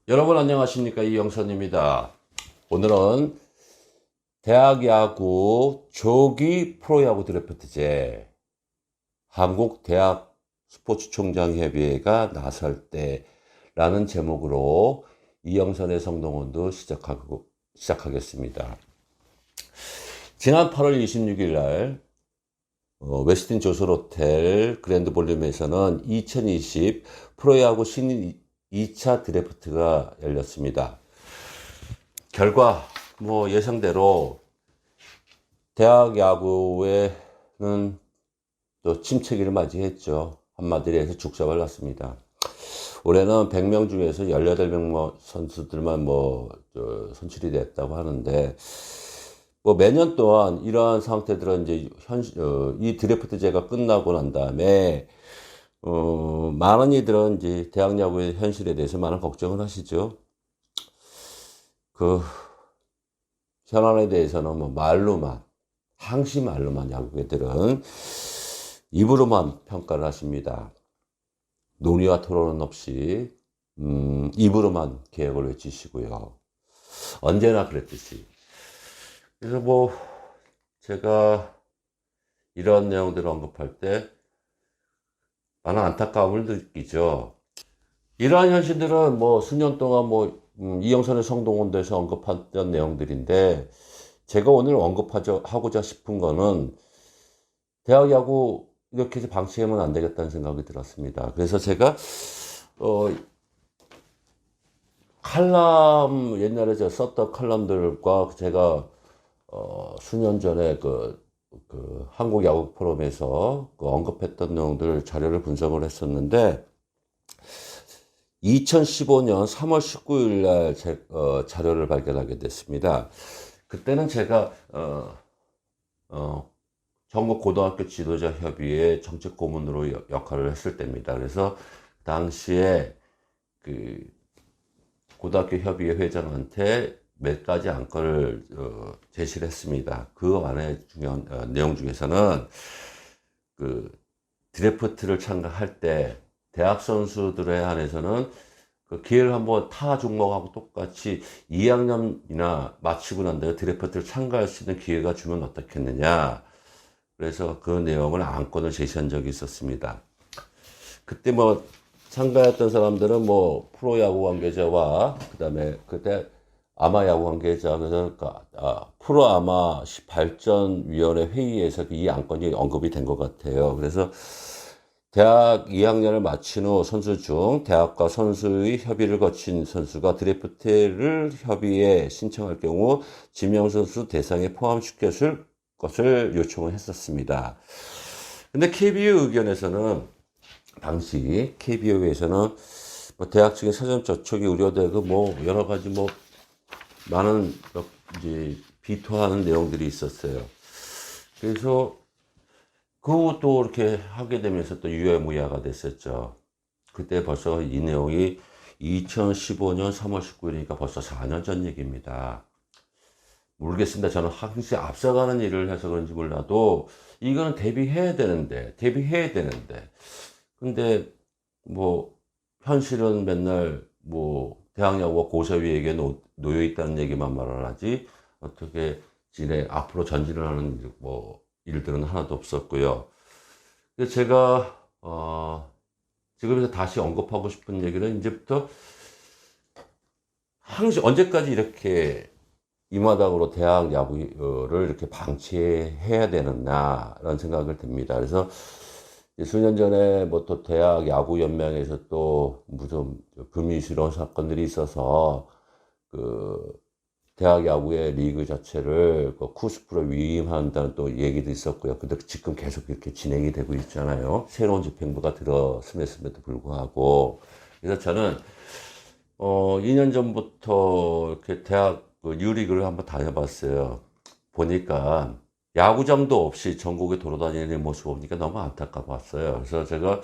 여러분 안녕하십니까, 이영선입니다. 오늘은 대학 야구 조기 프로야구 드래프트제 한국 대학 스포츠총장협의회가 나설 때라는 제목으로 이영선의 성동원도 시작하겠습니다. 지난 8월 26일 날 웨스틴 조선호텔 그랜드 볼륨에서는 2020 프로야구 신인 2차 드래프트가 열렸습니다. 결과 예상대로 대학 야구에는 또 침체기를 맞이했죠. 한마디로 해서 죽사발 났습니다. 올해는 100명 중에서 18명 선수들만 선출이 됐다고 하는데, 매년 동안 이러한 상태들은 이제 이 드래프트제가 끝나고 난 다음에 많은 이들은 이제 대학 야구의 현실에 대해서 많은 걱정을 하시죠. 현안에 대해서는 말로만, 항시 말로만 야구계들은 입으로만 평가를 하십니다. 논의와 토론은 없이, 입으로만 계획을 외치시고요. 언제나 그랬듯이. 그래서 제가 이런 내용들을 언급할 때 많은 안타까움을 느끼죠. 이러한 현실들은 수년 동안 이영선의 성동원도에서 언급했던 내용들인데, 제가 오늘 언급하고자 싶은 거는 대학 야구 이렇게 해서 방치하면 안 되겠다는 생각이 들었습니다. 그래서 제가 옛날에 제가 썼던 칼럼들과 제가 수년 전에 한국 야구 포럼에서 언급했던 내용들 자료를 분석을 했었는데, 2015년 3월 19일 날 자료를 발견하게 됐습니다. 그때는 제가 전국 고등학교 지도자 협의회 정책 고문으로 역할을 했을 때입니다. 그래서 당시에 고등학교 협의회 회장한테 몇 가지 안건을 제시를 했습니다. 그 안에 중요한 내용 중에서는 드래프트를 참가할 때 대학 선수들에 한해서는 기회를 한번 타 종목하고 똑같이 2학년이나 마치고 난 다음에 드래프트를 참가할 수 있는 기회가 주면 어떻겠느냐. 그래서 그 내용을 안건을 제시한 적이 있었습니다. 그때 참가했던 사람들은 프로야구 관계자와 그다음에 그때 아마야구 관계자, 그래서 프로아마 발전위원회 회의에서 이 안건이 언급이 된 것 같아요. 그래서 대학 2학년을 마친 후 선수 중 대학과 선수의 협의를 거친 선수가 드래프트를 협의에 신청할 경우 지명선수 대상에 포함시켰을 것을 요청을 했었습니다. 근데 KBO 의견에서는, 당시 KBO에서는 대학 측의 사전 접촉이 우려되고 여러 가지 많은 이제 비토하는 내용들이 있었어요. 그래서 그것도 이렇게 하게 되면서 또 유야무야가 됐었죠. 그때 벌써 이 내용이 2015년 3월 19일이니까 벌써 4년 전 얘기입니다. 모르겠습니다. 저는 항상 앞서가는 일을 해서 그런지 몰라도 이거는 대비해야 되는데. 근데 현실은 맨날 대학 야구가 고사위에게 놓여 있다는 얘기만 말을 하지 어떻게 앞으로 전진을 하는 일들은 하나도 없었고요. 그래서 제가 지금에서 다시 언급하고 싶은 얘기는, 이제부터 항상 언제까지 이렇게 이 마당으로 대학 야구를 이렇게 방치해야 되느냐라는 생각을 듭니다. 그래서 수년 전에 또 대학 야구 연맹에서 또 무슨 금융실현 사건들이 있어서 대학 야구의 리그 자체를 쿠스프로 위임한다는 또 얘기도 있었고요. 근데 지금 계속 이렇게 진행이 되고 있잖아요. 새로운 집행부가 들어섰음에도 불구하고. 그래서 저는 2년 전부터 이렇게 대학 유리그를 한번 다녀봤어요. 보니까 야구장도 없이 전국에 돌아다니는 모습을 보니까 너무 안타까웠어요. 그래서 제가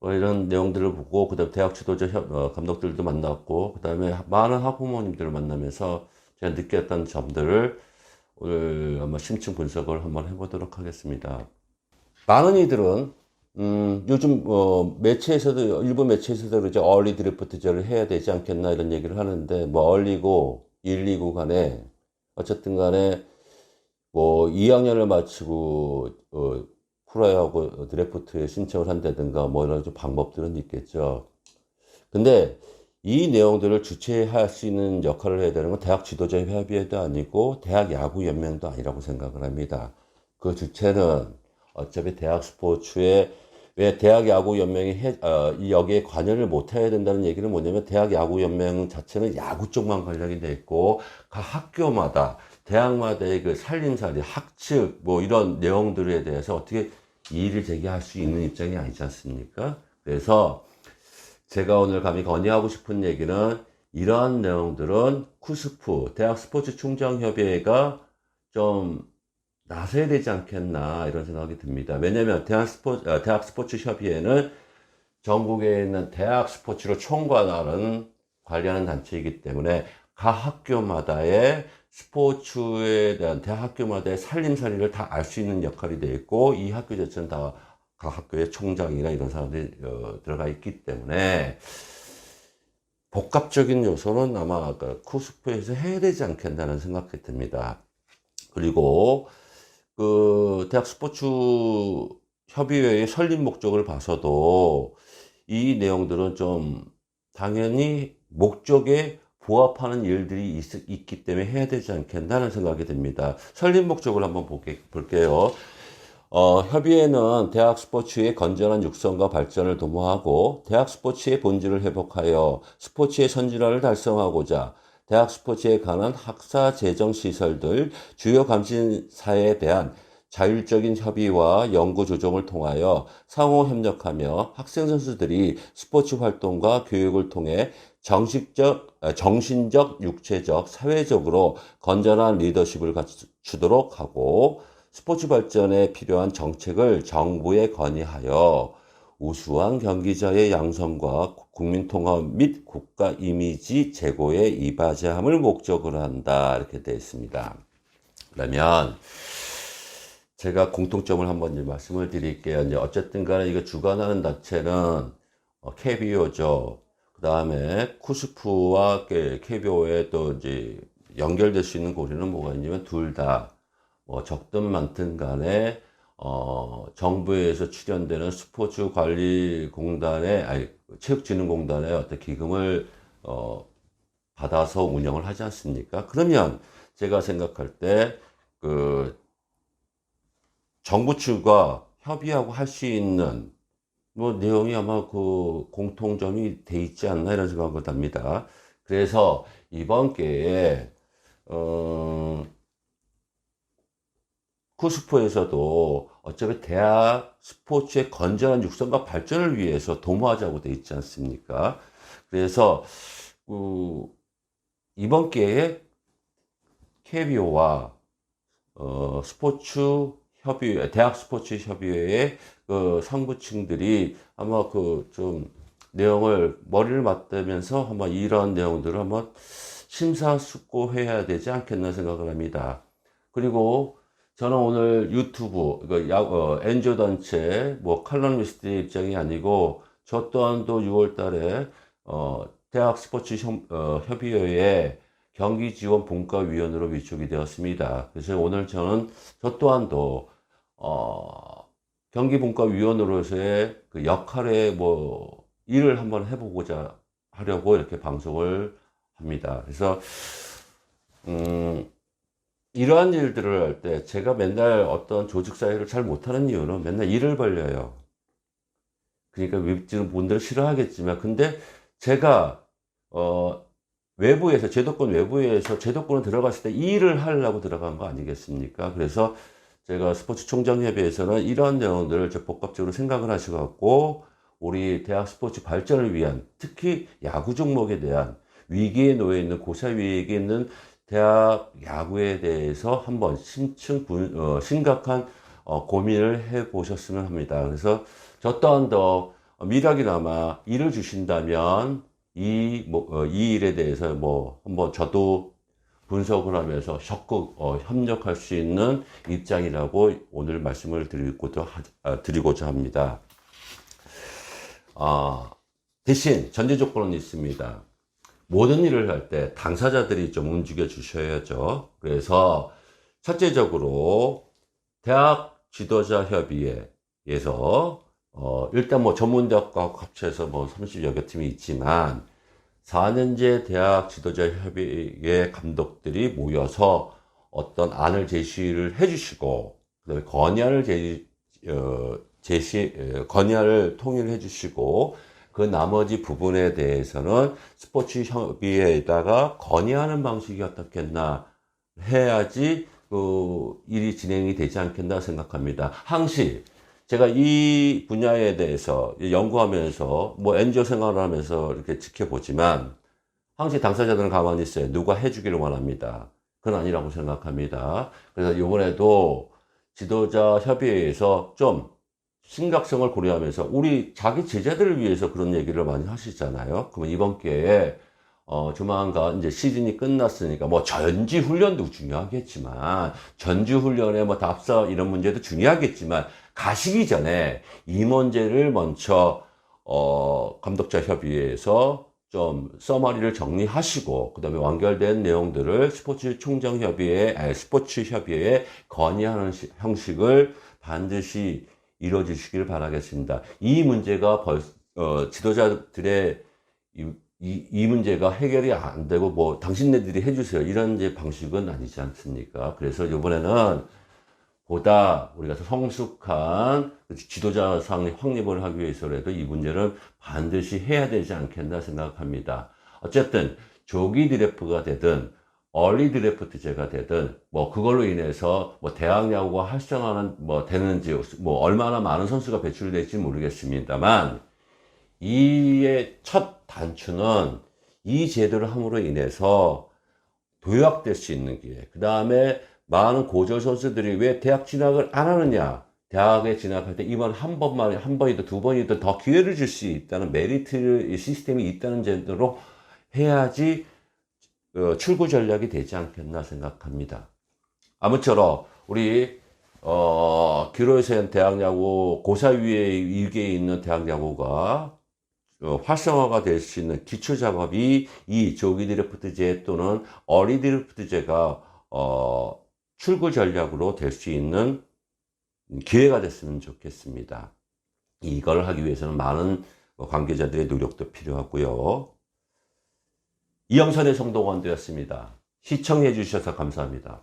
이런 내용들을 보고, 그 다음에 대학 지도자 감독들도 만났고, 그 다음에 많은 학부모님들을 만나면서 제가 느꼈던 점들을 오늘 아마 심층 분석을 한번 해보도록 하겠습니다. 많은 이들은 요즘, 매체에서도, 일부 매체에서도 이제 얼리 드래프트제를 해야 되지 않겠나 이런 얘기를 하는데, 뭐, 얼리고, 1, 2구 간에, 어쨌든 간에, 뭐, 2학년을 마치고, 프로야구 드래프트에 신청을 한다든가, 뭐, 이런 좀 방법들은 있겠죠. 근데, 이 내용들을 주최할 수 있는 역할을 해야 되는 건 대학 지도자 협의회도 아니고, 대학 야구연맹도 아니라고 생각을 합니다. 그 주체는 어차피 대학 스포츠에 왜 대학 야구 연맹이 여기에 관여를 못 해야 된다는 얘기는 뭐냐면 대학 야구 연맹 자체는 야구 쪽만 관련이 돼 있고 각 학교마다 대학마다의 그 살림살이 학칙 뭐 이런 내용들에 대해서 어떻게 이의를 제기할 수 있는 입장이 아니지 않습니까? 그래서 제가 오늘 감히 건의하고 싶은 얘기는 이러한 내용들은 쿠스프 대학 스포츠 충정협의회가 좀 나서야 되지 않겠나 이런 생각이 듭니다. 왜냐하면 대학 스포츠 협의회는 전국에 있는 대학 스포츠를 총괄하는 관리하는 단체이기 때문에 각 학교마다의 스포츠에 대한 대학 학교마다의 살림살이를 다 알 수 있는 역할이 되어 있고 이 학교 자체는 다 각 학교의 총장이나 이런 사람들이 들어가 있기 때문에 복합적인 요소는 아마 그 쿠스프에서 해야 되지 않겠나는 생각이 듭니다. 그리고 그 대학 스포츠 협의회의 설립 목적을 봐서도 이 내용들은 좀 당연히 목적에 부합하는 일들이 있기 때문에 해야 되지 않겠나는 생각이 듭니다. 설립 목적을 한번 볼게요. 협의회는 대학 스포츠의 건전한 육성과 발전을 도모하고 대학 스포츠의 본질을 회복하여 스포츠의 선진화를 달성하고자 대학 스포츠에 관한 학사 재정 시설들, 주요 감시사에 대한 자율적인 협의와 연구 조정을 통하여 상호 협력하며 학생 선수들이 스포츠 활동과 교육을 통해 정신적, 육체적, 사회적으로 건전한 리더십을 갖추도록 하고 스포츠 발전에 필요한 정책을 정부에 건의하여 우수한 경기자의 양성과 국민 통합 및 국가 이미지 제고에 이바지함을 목적으로 한다. 이렇게 되어 있습니다. 그러면 제가 공통점을 한번 이제 말씀을 드릴게요. 이제 어쨌든 간에 이거 주관하는 단체는 KBO죠. 그 다음에 쿠스프와 KBO에 또 이제 연결될 수 있는 고리는 뭐가 있냐면 둘 다 뭐 적든 많든 간에 정부에서 출연되는 스포츠관리공단의 아니 체육진흥공단의 어떤 기금을 받아서 운영을 하지 않습니까? 그러면 제가 생각할 때 그 정부 측과 협의하고 할 수 있는 뭐 내용이 아마 그 공통점이 돼 있지 않나 이런 생각을 합니다. 그래서 이번 기회에 쿠스프에서도 어차피 대학 스포츠의 건전한 육성과 발전을 위해서 도모하자고 돼 있지 않습니까? 그래서 이번 기회에 KBO와 스포츠 협의회, 대학 스포츠 협의회의 그 상부층들이 아마 그 좀 내용을 머리를 맞대면서 한번 이런 내용들을 한번 심사숙고해야 되지 않겠나 생각을 합니다. 그리고 저는 오늘 유튜브, NGO 단체, 뭐, 칼럼니스트의 입장이 아니고, 저 또한도 6월 달에, 대학 스포츠 협의회의 경기 지원 분과위원으로 위촉이 되었습니다. 그래서 오늘 저는 저 또한도, 경기 분과위원으로서의 그 역할에 뭐, 일을 한번 해보고자 하려고 이렇게 방송을 합니다. 그래서, 이러한 일들을 할 때 제가 맨날 어떤 조직 사회를 잘 못하는 이유는 맨날 일을 벌려요. 그러니까 웹진은 분들은 싫어하겠지만 근데 제가 외부에서 제도권 외부에서 제도권을 들어갔을 때 이 일을 하려고 들어간 거 아니겠습니까? 그래서 제가 스포츠 총장협의회에서는 이러한 내용들을 복합적으로 생각을 하셔갖고 우리 대학 스포츠 발전을 위한 특히 야구 종목에 대한 위기에 놓여 있는 고사 위기에 있는 대학 야구에 대해서 한번 심각한 고민을 해 보셨으면 합니다. 그래서 저 또한도 미락이나마 일을 주신다면 이 일에 대해서 뭐 한번 저도 분석을 하면서 적극 협력할 수 있는 입장이라고 오늘 말씀을 드리고자 합니다. 대신 전제 조건은 있습니다. 모든 일을 할 때 당사자들이 좀 움직여 주셔야죠. 그래서 첫째적으로 대학 지도자 협의회에서 일단 뭐 전문대학과 합쳐서 뭐 30여 개 팀이 있지만 4년제 대학 지도자 협의회 감독들이 모여서 어떤 안을 제시를 해주시고 그다음에 건의안을 통일해 주시고 그 나머지 부분에 대해서는 스포츠 협의회에다가 건의하는 방식이 어떻겠나 해야지 그 일이 진행이 되지 않겠나 생각합니다. 항시 제가 이 분야에 대해서 연구하면서 뭐 NGO 생활을 하면서 이렇게 지켜보지만 항시 당사자들은 가만히 있어요. 누가 해주기를 원합니다. 그건 아니라고 생각합니다. 그래서 이번에도 지도자 협의회에서 좀 심각성을 고려하면서 우리 자기 제자들을 위해서 그런 얘기를 많이 하시잖아요. 그러면 이번 기회에 조만간 이제 시즌이 끝났으니까 뭐 전지 훈련도 중요하겠지만 전주 훈련에 뭐 답사 이런 문제도 중요하겠지만 가시기 전에 이 문제를 먼저 감독자 협의회에서 좀 서머리를 정리하시고 그다음에 완결된 내용들을 스포츠 협의회에 건의하는 형식을 반드시 이루어 주시길 바라겠습니다. 이 문제가 지도자들의 이 문제가 해결이 안 되고 뭐 당신네들이 해주세요 이런 이제 방식은 아니지 않습니까? 그래서 이번에는 보다 우리가 성숙한 지도자상 확립을 하기 위해서라도 이 문제는 반드시 해야 되지 않겠나 생각합니다. 어쨌든 조기 드래프트가 되든 얼리 드래프트제가 되든 뭐 그걸로 인해서 뭐 대학 야구가 활성화는 뭐 되는지 뭐 얼마나 많은 선수가 배출될지 모르겠습니다만 이의 첫 단추는 이 제도를 함으로 인해서 도약될 수 있는 기회. 그 다음에 많은 고졸 선수들이 왜 대학 진학을 안 하느냐? 대학에 진학할 때 이번 한 번이든 두 번이든 더 기회를 줄 수 있다는 메리트 시스템이 있다는 제도로 해야지 출구 전략이 되지 않겠나 생각합니다. 아무쪼록 우리 기로에서 대학 야구 고사 위기에 있는 대학 야구가 활성화가 될 수 있는 기초 작업이 이 조기 드래프트제 또는 어리 드래프트제가 출구 전략으로 될 수 있는 기회가 됐으면 좋겠습니다. 이걸 하기 위해서는 많은 관계자들의 노력도 필요하고요. 이영선의 성동원 되었습니다. 시청해 주셔서 감사합니다.